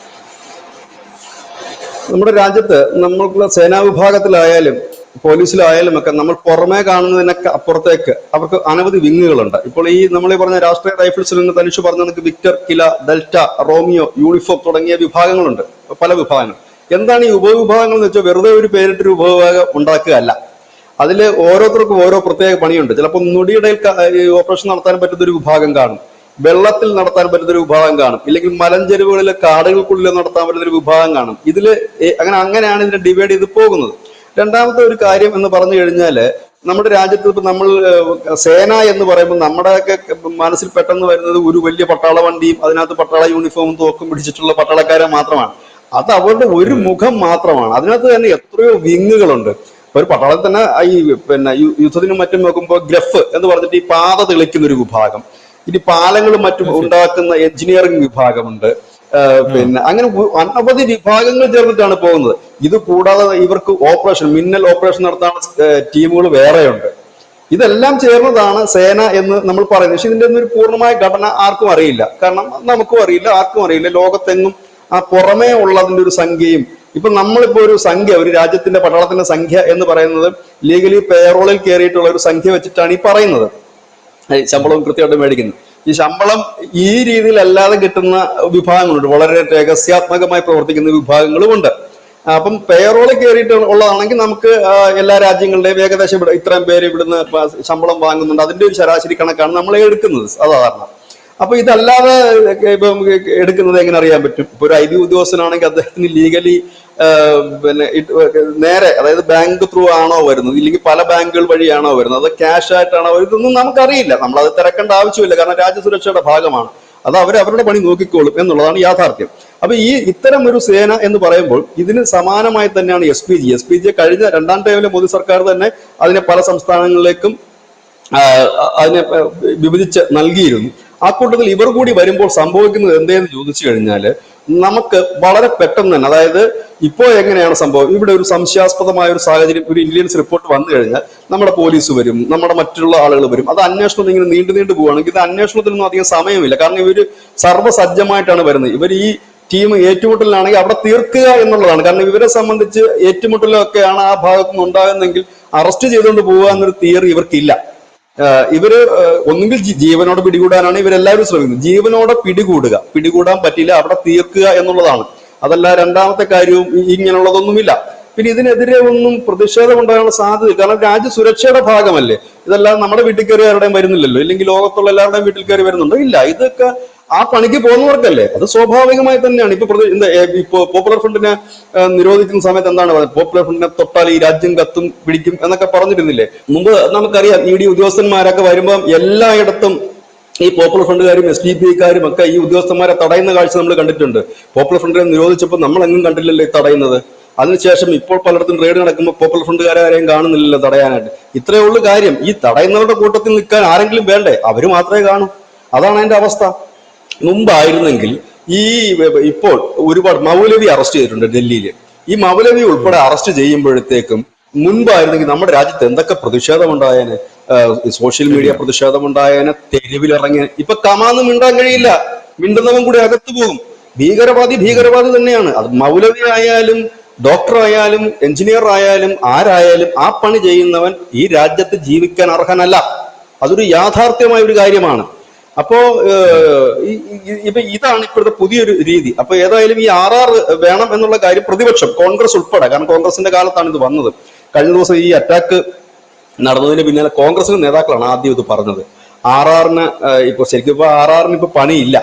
നമ്മുടെ രാജ്യത്ത് നമ്മൾക്കുള്ള സേനാ വിഭാഗത്തിലായാലും പോലീസിലായാലും ഒക്കെ നമ്മൾ പുറമേ കാണുന്നതിനൊക്കെ അപ്പുറത്തേക്ക് അവർക്ക് അനവധി വിങ്ങുകളുണ്ട്. ഇപ്പോൾ ഈ നമ്മൾ പറഞ്ഞ രാഷ്ട്രീയ റൈഫിൾസിൽ നിന്ന് തനിഷ് പറഞ്ഞ നമുക്ക് വിക്ടർ, കില, ഡെൽറ്റ, റോമിയോ, യൂണിഫോം തുടങ്ങിയ വിഭാഗങ്ങളുണ്ട്, പല വിഭാഗങ്ങൾ. എന്താണ് ഈ ഉപവിഭാഗങ്ങൾ എന്ന് വെച്ചാൽ വെറുതെ ഒരു പേരിട്ടൊരു ഉപവിഭാഗം ഉണ്ടാക്കുകയല്ല. അതിൽ ഓരോരുത്തർക്കും ഓരോ പ്രത്യേക പണിയുണ്ട്. ചിലപ്പോൾ നൊടിയിടയിൽ ഓപ്പറേഷൻ നടത്താൻ പറ്റുന്ന ഒരു വിഭാഗം കാണും, വെള്ളത്തിൽ നടത്താൻ പറ്റുന്നൊരു വിഭാഗം കാണും, ഇല്ലെങ്കിൽ മലഞ്ചെരുവുകളിലെ കാടുകൾക്കുള്ളിൽ നടത്താൻ പറ്റുന്നൊരു വിഭാഗം കാണും. അങ്ങനെയാണ് ഇതിനെ ഡിവൈഡ് ചെയ്ത് പോകുന്നത്. രണ്ടാമത്തെ ഒരു കാര്യം എന്ന് പറഞ്ഞു കഴിഞ്ഞാൽ നമ്മുടെ രാജ്യത്ത് ഇപ്പൊ നമ്മൾ സേന എന്ന് പറയുമ്പോൾ നമ്മുടെയൊക്കെ മനസ്സിൽ പെട്ടെന്ന് വരുന്നത് ഒരു വലിയ പട്ടാള വണ്ടിയും അതിനകത്ത് പട്ടാള യൂണിഫോമും തോക്കും പിടിച്ചിട്ടുള്ള പട്ടാളക്കാരെ മാത്രമാണ്. അത് അവരുടെ ഒരു മുഖം മാത്രമാണ്. അതിനകത്ത് തന്നെ എത്രയോ വിങ്ങുകളുണ്ട്. ഒരു പട്ടാളത്തിൽ തന്നെ ഈ യുദ്ധത്തിനും മറ്റും നോക്കുമ്പോൾ ഗ്രഫ് എന്ന് പറഞ്ഞിട്ട് ഈ പാത തെളിക്കുന്ന ഒരു വിഭാഗം, ഇനി പാലങ്ങളും മറ്റും ഉണ്ടാക്കുന്ന എഞ്ചിനീയറിംഗ് വിഭാഗമുണ്ട്. അങ്ങനെ അനവധി വിഭാഗങ്ങൾ ചേർന്നിട്ടാണ് പോകുന്നത്. ഇത് കൂടാതെ ഇവർക്ക് മിന്നൽ ഓപ്പറേഷൻ നടത്താൻ ടീമുകൾ വേറെയുണ്ട്. ഇതെല്ലാം ചേർന്നതാണ് സേന എന്ന് നമ്മൾ പറയുന്നത്. പക്ഷെ ഇതിന്റെ ഒന്നും ഒരു പൂർണ്ണമായ ഘടന ആർക്കും അറിയില്ല. കാരണം നമുക്കും അറിയില്ല, ആർക്കും അറിയില്ല. ലോകത്തെങ്ങും ആ പുറമേ ഉള്ളതിന്റെ ഒരു സംഖ്യയും ഇപ്പൊ നമ്മളിപ്പോ ഒരു സംഖ്യ, ഒരു രാജ്യത്തിന്റെ പട്ടാളത്തിന്റെ സംഖ്യ എന്ന് പറയുന്നത് ലീഗലി പേറോളിൽ കയറിയിട്ടുള്ള ഒരു സംഖ്യ വെച്ചിട്ടാണ് ഈ പറയുന്നത്. ശമ്പളവും കൃത്യമായിട്ട് മേടിക്കുന്നത്. ഈ ശമ്പളം ഈ രീതിയിൽ അല്ലാതെ കിട്ടുന്ന വിഭാഗങ്ങളുണ്ട്, വളരെ രഹസ്യാത്മകമായി പ്രവർത്തിക്കുന്ന വിഭാഗങ്ങളും ഉണ്ട്. അപ്പം പേറോളിൽ കയറിയിട്ട് ഉള്ളതാണെങ്കിൽ നമുക്ക് എല്ലാ രാജ്യങ്ങളുടെയും ഏകദേശം ഇത്രയും പേര് ഇവിടുന്ന് ശമ്പളം വാങ്ങുന്നുണ്ട്, അതിന്റെ ഒരു ശരാശരി കണക്കാണ് നമ്മൾ എടുക്കുന്നത് സാധാരണ. അപ്പൊ ഇതല്ലാതെ ഇപ്പൊ എടുക്കുന്നത് എങ്ങനെ അറിയാൻ പറ്റും? ഇപ്പൊ ഒരു IB ഉദ്യോഗസ്ഥനാണെങ്കിൽ അദ്ദേഹത്തിന് ലീഗലി നേരെ, അതായത് ബാങ്ക് ത്രൂ ആണോ വരുന്നത്, ഇല്ലെങ്കിൽ പല ബാങ്കുകൾ വഴിയാണോ വരുന്നത്, അത് ക്യാഷ് ആയിട്ടാണോ വരുന്നതൊന്നും നമുക്കറിയില്ല. നമ്മളത് തിരക്കേണ്ട ആവശ്യമില്ല, കാരണം രാജ്യസുരക്ഷയുടെ ഭാഗമാണ്. അത് അവരുടെ പണി നോക്കിക്കോളും എന്നുള്ളതാണ് യാഥാർത്ഥ്യം. അപ്പൊ ഇത്തരം ഒരു സേന എന്ന് പറയുമ്പോൾ ഇതിന് സമാനമായി തന്നെയാണ് SPG കഴിഞ്ഞ 2ാം ടൈമിലെ മോദി സർക്കാർ തന്നെ അതിനെ പല സംസ്ഥാനങ്ങളിലേക്കും അതിനെ വിഭജിച്ച് നൽകിയിരുന്നു. ആ കൂട്ടത്തിൽ ഇവർ കൂടി വരുമ്പോൾ സംഭവിക്കുന്നത് എന്തേന്ന് ചോദിച്ചു കഴിഞ്ഞാല് നമുക്ക് വളരെ പെട്ടെന്ന് തന്നെ, അതായത് ഇപ്പോൾ എങ്ങനെയാണ് സംഭവം, ഇവിടെ ഒരു സംശയാസ്പദമായ ഒരു സാഹചര്യം, ഒരു ഇന്റലിജൻസ് റിപ്പോർട്ട് വന്നു കഴിഞ്ഞാൽ നമ്മുടെ പോലീസ് വരും, നമ്മുടെ മറ്റുള്ള ആളുകൾ വരും. അത് അന്വേഷണം ഇങ്ങനെ നീണ്ടു പോവുകയാണെങ്കിൽ ഇത് അന്വേഷണത്തിനൊന്നും അധികം സമയമില്ല. കാരണം ഇവർ സർവ്വസജ്ജമായിട്ടാണ് വരുന്നത്. ഇവർ ഈ ടീം ഏറ്റുമുട്ടലിനാണെങ്കിൽ അവിടെ തീർക്കുക എന്നുള്ളതാണ്. കാരണം ഇവരെ സംബന്ധിച്ച് ഏറ്റുമുട്ടലൊക്കെയാണ് ആ ഭാഗത്തുനിന്ന് ഉണ്ടാകുന്നെങ്കിൽ അറസ്റ്റ് ചെയ്തുകൊണ്ട് പോവുക എന്നൊരു തിയറി ഇവർക്കില്ല. ഇവര് ഒന്നുകിൽ ജീവനോടെ പിടികൂടാനാണ് ഇവരെല്ലാവരും ശ്രമിക്കുന്നത്. ജീവനോടെ പിടികൂടാൻ പറ്റില്ല, അവിടെ തീർക്കുക എന്നുള്ളതാണ്. അതല്ല രണ്ടാമത്തെ കാര്യവും ഇങ്ങനെയുള്ളതൊന്നുമില്ല. പിന്നെ ഇതിനെതിരെ ഒന്നും പ്രതിഷേധം ഉണ്ടാകാനുള്ള സാധ്യത, കാരണം രാജ്യസുരക്ഷയുടെ ഭാഗമല്ലേ. ഇതെല്ലാം നമ്മുടെ വീട്ടിൽ കയറി ആരുടെയും വരുന്നില്ലല്ലോ, ഇല്ലെങ്കിൽ ലോകത്തുള്ള എല്ലാവരുടെയും വീട്ടിൽ കയറി വരുന്നുണ്ടോ? ഇല്ല. ഇതൊക്കെ ആ പണിക്ക് പോകുന്നവർക്കല്ലേ, അത് സ്വാഭാവികമായി തന്നെയാണ്. ഇപ്പൊ പോപ്പുലർ ഫ്രണ്ടിനെ നിരോധിക്കുന്ന സമയത്ത് എന്താണ് പറയുന്നത്? പോപ്പുലർ ഫ്രണ്ടിനെ തൊട്ടാൽ ഈ രാജ്യം കത്തും പിടിക്കും എന്നൊക്കെ പറഞ്ഞിരുന്നില്ലേ? മുമ്പ് നമുക്കറിയാം, ED ഉദ്യോഗസ്ഥന്മാരൊക്കെ വരുമ്പം എല്ലായിടത്തും ഈ പോപ്പുലർ ഫ്രണ്ടുകാരും SDPIക്കാരും ഒക്കെ ഈ ഉദ്യോഗസ്ഥന്മാരെ തടയുന്ന കാഴ്ച നമ്മൾ കണ്ടിട്ടുണ്ട്. പോപ്പുലർ ഫ്രണ്ടിനെ നിരോധിച്ചപ്പോൾ നമ്മൾ എങ്ങും കണ്ടില്ലല്ലോ ഈ തടയുന്നത്. അതിനുശേഷം ഇപ്പോൾ പലയിടത്തും റെയ്ഡ് നടക്കുമ്പോൾ പോപ്പുലർ ഫ്രണ്ടുകാരെയും കാണുന്നില്ലല്ലോ തടയാനായിട്ട്. ഇത്രയേ ഉള്ളൂ കാര്യം. ഈ തടയുന്നവരുടെ കൂട്ടത്തിൽ നിൽക്കാൻ ആരെങ്കിലും വേണ്ടേ? അവര് മാത്രമേ കാണൂ. അതാണ് അതിന്റെ അവസ്ഥ. മുമ്പായിരുന്നെങ്കിൽ ഈ ഇപ്പോൾ ഒരുപാട് മൗലവി അറസ്റ്റ് ചെയ്തിട്ടുണ്ട് ഡൽഹിയിൽ. ഈ മൗലവി ഉം. ഉൾപ്പെടെ അറസ്റ്റ് ചെയ്യുമ്പോഴത്തേക്കും മുൻപായിരുന്നെങ്കിൽ നമ്മുടെ രാജ്യത്ത് എന്തൊക്കെ പ്രതിഷേധമുണ്ടായേനെ. സോഷ്യൽ മീഡിയ ശരിയാണ്. പ്രതിഷേധമുണ്ടായേനെ, തെരുവിലിറങ്ങിയ. ഇപ്പൊ കമാന്ന് മിണ്ടാൻ കഴിയില്ല, മിണ്ടുന്നവൻ കൂടി അകത്തു പോകും. ഭീകരവാദി ഭീകരവാദി തന്നെയാണ്. അത് മൗലവി ആയാലും ഡോക്ടർ ആയാലും എഞ്ചിനീയർ ആയാലും ആരായാലും ആ പണി ചെയ്യുന്നവൻ ഈ രാജ്യത്ത് ജീവിക്കാൻ അർഹനല്ല. അതൊരു യാഥാർത്ഥ്യമായ ഒരു കാര്യമാണ്. അപ്പോ ഉം. ഇപ്പൊ ഇതാണ് ഇപ്പോഴത്തെ പുതിയൊരു രീതി. അപ്പൊ ഏതായാലും ഈ RR വേണം എന്നുള്ള കാര്യം പ്രതിപക്ഷം, കോൺഗ്രസ് ഉൾപ്പെടെ, കാരണം കോൺഗ്രസിന്റെ കാലത്താണ് ഇത് വന്നത്. കഴിഞ്ഞ ദിവസം ഈ അറ്റാക്ക് നടന്നതിന് പിന്നാലെ കോൺഗ്രസിന്റെ നേതാക്കളാണ് ആദ്യം ഇത് പറഞ്ഞത്. RRന് ഇപ്പൊ ശരിക്കും ഇപ്പൊ RRന് ഇപ്പൊ പണിയില്ല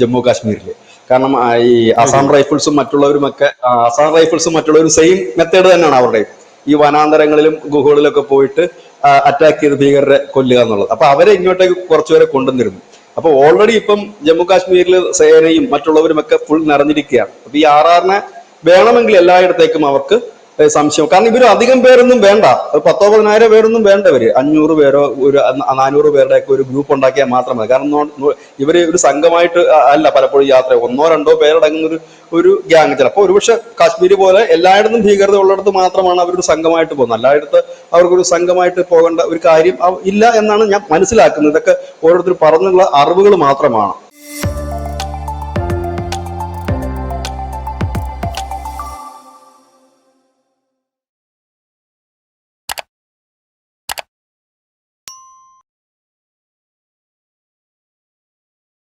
ജമ്മു കാശ്മീരില്. കാരണം ഈ അസാം ശരിയാണ്. റൈഫിൾസും മറ്റുള്ളവരുമൊക്കെ അസാം റൈഫിൾസും മറ്റുള്ളവരും സെയിം മെത്തേഡ് തന്നെയാണ് അവരുടെ. ഈ വനാന്തരങ്ങളിലും ഗുഹകളിലൊക്കെ പോയിട്ട് അറ്റാക്ക് ചെയ്ത് ഭീകരരെ കൊല്ലുക എന്നുള്ളത്. അപ്പൊ അവരെ ഇങ്ങോട്ടേക്ക് കുറച്ചുപേരെ കൊണ്ടുവന്നിരുന്നു. അപ്പൊ ഓൾറെഡി ഇപ്പം ജമ്മു കാശ്മീരിൽ സേനയും മറ്റുള്ളവരും ഒക്കെ ഫുൾ നിറഞ്ഞിരിക്കുകയാണ്. അപ്പൊ ഈ RRനെ വേണമെങ്കിൽ എല്ലായിടത്തേക്കും അവർക്ക് സംശയം. കാരണം ഇവര് അധികം പേരൊന്നും വേണ്ട, 10,000-10,000 പേരൊന്നും വേണ്ടവര്, 500 പേരോ ഒരു 400 പേരുടെ ഒക്കെ ഒരു ഗ്രൂപ്പ് ഉണ്ടാക്കിയാൽ മാത്രം മതി. കാരണം ഇവര് ഒരു സംഘമായിട്ട് അല്ല പലപ്പോഴും യാത്ര, 1-2 പേരടങ്ങുന്ന ഒരു ഗ്യാങ്. ചിലപ്പോൾ ഒരുപക്ഷെ കാശ്മീർ പോലെ എല്ലായിടത്തും ഭീകരത ഉള്ളിടത്ത് മാത്രമാണ് അവരൊരു സംഘമായിട്ട് പോകുന്നത്. എല്ലായിടത്ത് അവർക്കൊരു സംഘമായിട്ട് പോകേണ്ട ഒരു കാര്യം ഇല്ല എന്നാണ് ഞാൻ മനസ്സിലാക്കുന്നത്. ഇതൊക്കെ ഓരോരുത്തർ പറഞ്ഞുള്ള അറിവുകൾ മാത്രമാണ്.